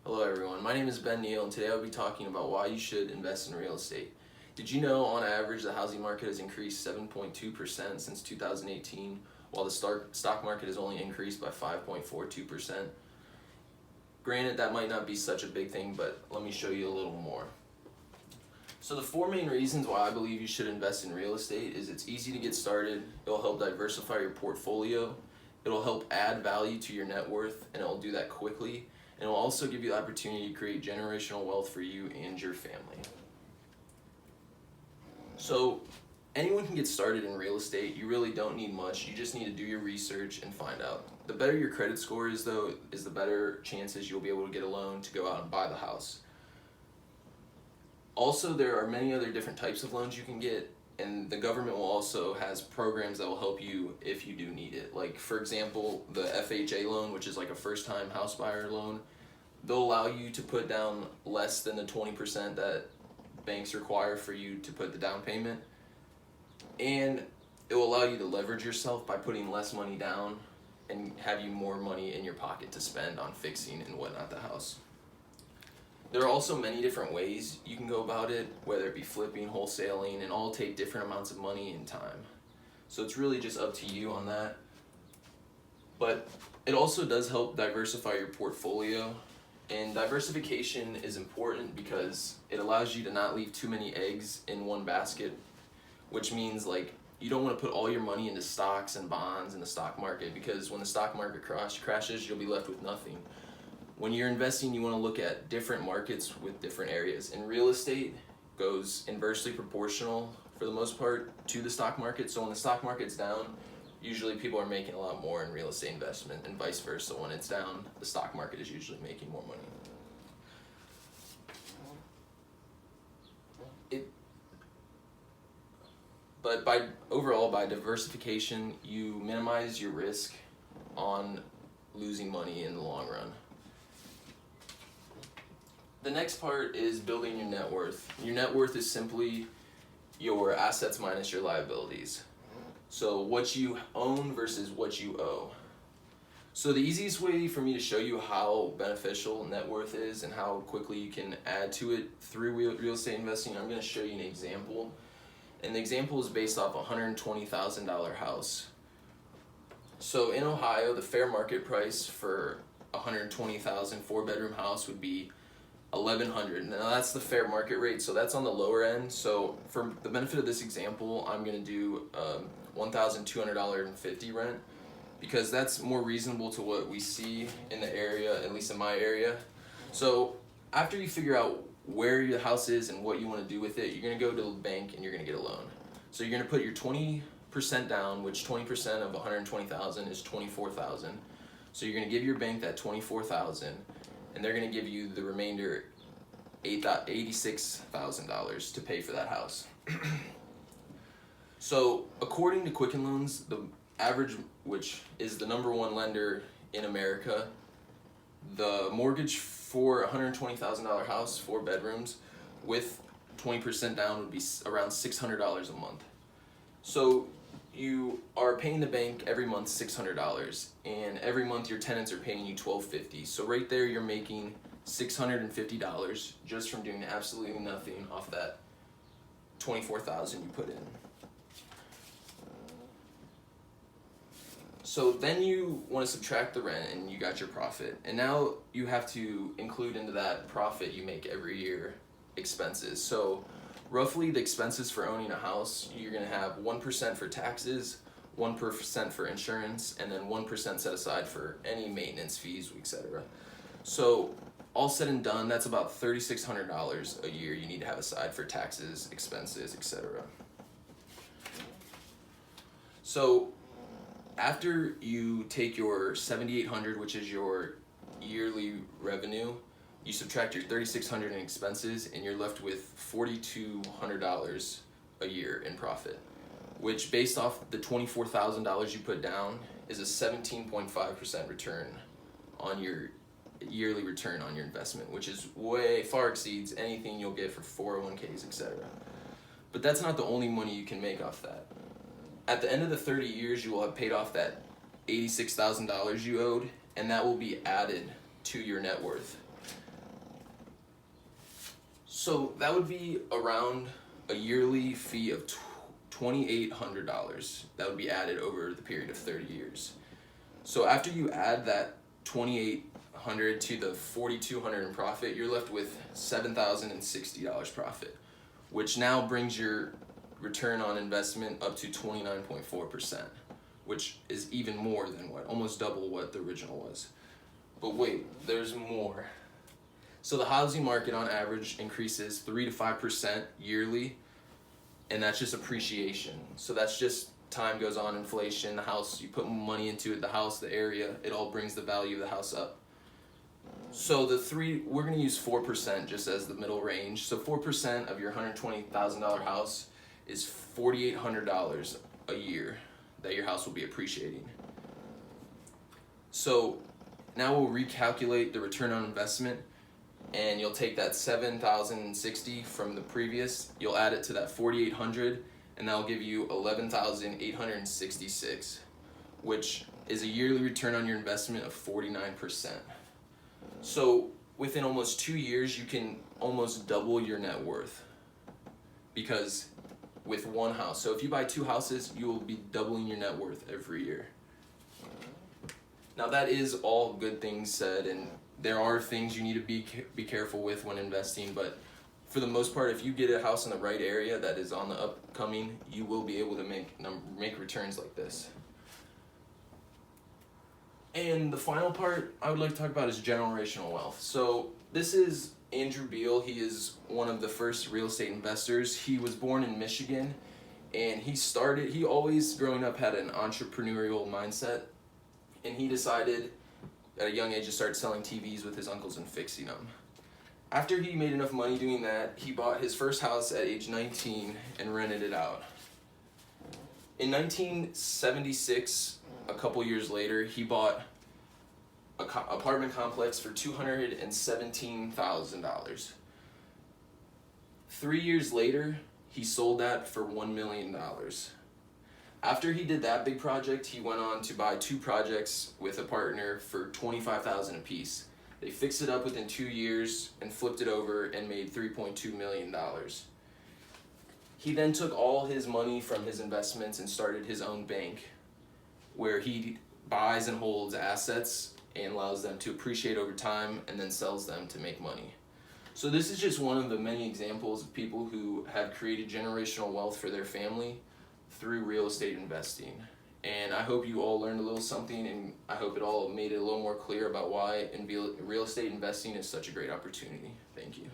Hello everyone, my name is Neill and today I'll be talking about why you should invest in real estate. Did you know on average the housing market has increased 7.2% since 2018 while the stock market has only increased by 5.42%? Granted, that might not be such a big thing, but let me show you a little more. So the four main reasons why I believe you should invest in real estate is it's easy to get started, it'll help diversify your portfolio, it'll help add value to your net worth, and it'll do that quickly, and it'll also give you the opportunity to create generational wealth for you and your family. So anyone can get started in real estate. You really don't need much. You just need to do your research and find out. The better your credit score is though, is the better chances you'll be able to get a loan to go out and buy the house. Also, there are many other different types of loans you can get, and the government will also has programs that will help you if you do need it. Like for example, the FHA loan, which is like a first-time house buyer loan, they'll allow you to put down less than the 20% that banks require for you to put the down payment, and it will allow you to leverage yourself by putting less money down and have you more money in your pocket to spend on fixing and whatnot the house. There are also many different ways you can go about it, whether it be flipping, wholesaling, and all take different amounts of money and time. So it's really just up to you on that. But it also does help diversify your portfolio, and diversification is important because it allows you to not leave too many eggs in one basket, which means like you don't want to put all your money into stocks and bonds in the stock market, because when the stock market crashes, you'll be left with nothing. When you're investing, you want to look at different markets with different areas. And real estate goes inversely proportional for the most part to the stock market. So when the stock market's down, usually people are making a lot more in real estate investment, and vice versa. When it's down, the stock market is usually making more money. But by diversification, you minimize your risk on losing money in the long run. The next part is building your net worth. Your net worth is simply your assets minus your liabilities. So what you own versus what you owe. So the easiest way for me to show you how beneficial net worth is and how quickly you can add to it through real estate investing, I'm going to show you an example. And the example is based off a $120,000 house. So in Ohio, the fair market price for a $120,000 4-bedroom house would be $1,100. Now that's the fair market rate, so that's on the lower end. So for the benefit of this example, I'm going to do $1,200.50 rent, because that's more reasonable to what we see in the area, at least in my area. So after you figure out where your house is and what you want to do with it, you're going to go to the bank and you're going to get a loan. So you're going to put your 20% down, which 20% of $120,000 is $24,000. So you're going to give your bank that $24,000, and they're going to give you the remainder $86,000 to pay for that house. So according to Quicken Loans, the average, which is the #1 lender in America, the mortgage for a $120,000 house, 4 bedrooms, with 20% down would be around $600 a month. So you are paying the bank every month $600, and every month your tenants are paying you $1,250. So right there you're making $650 just from doing absolutely nothing off that $24,000 you put in. So then you want to subtract the rent and you got your profit. And now you have to include into that profit you make every year expenses. So roughly the expenses for owning a house, you're going to have 1% for taxes, 1% for insurance, and then 1% set aside for any maintenance fees, etc. So all said and done, that's about $3,600 a year you need to have aside for taxes, expenses, etc. So after you take your $7,800, which is your yearly revenue, you subtract your $3,600 in expenses, and you're left with $4,200 a year in profit, which based off the $24,000 you put down is a 17.5% return on your yearly return on your investment, which is way far exceeds anything you'll get for 401ks, etc. But that's not the only money you can make off that. At the end of the 30 years, you will have paid off that $86,000 you owed, and that will be added to your net worth. So that would be around a yearly fee of $2,800 that would be added over the period of 30 years. So after you add that $2,800 to the $4,200 in profit, you're left with $7,060 profit, which now brings your return on investment up to 29.4%, which is even more than almost double what the original was. But wait, there's more. So the housing market on average increases 3 to 5% yearly, and that's just appreciation. So that's just time goes on, inflation, the house, you put money into it, the house, the area, it all brings the value of the house up. So we're gonna use 4% just as the middle range. So 4% of your $120,000 house is $4,800 a year that your house will be appreciating. So now we'll recalculate the return on investment, and you'll take that $7,060 from the previous, you'll add it to that $4,800, and that'll give you $11,866, which is a yearly return on your investment of 49%. So within almost 2 years, you can almost double your net worth, because with one house. So if you buy 2 houses, you will be doubling your net worth every year. Now that is all good things said, and there are things you need to be careful with when investing, but for the most part, if you get a house in the right area that is on the upcoming, you will be able to make returns like this. And the final part I would like to talk about is generational wealth. So this is Andrew Beal. He is one of the first real estate investors. He was born in Michigan, and he always growing up had an entrepreneurial mindset, and he decided at a young age to start selling TVs with his uncles and fixing them. After he made enough money doing that, he bought his first house at age 19 and rented it out. In 1976, a couple years later, he bought an apartment complex for $217,000. 3 years later, he sold that for $1 million. After he did that big project, he went on to buy 2 projects with a partner for $25,000 apiece. They fixed it up within 2 years and flipped it over and made $3.2 million. He then took all his money from his investments and started his own bank, where he buys and holds assets and allows them to appreciate over time and then sells them to make money. So this is just one of the many examples of people who have created generational wealth for their family through real estate investing. And I hope you all learned a little something, and I hope it all made it a little more clear about why real estate investing is such a great opportunity. Thank you.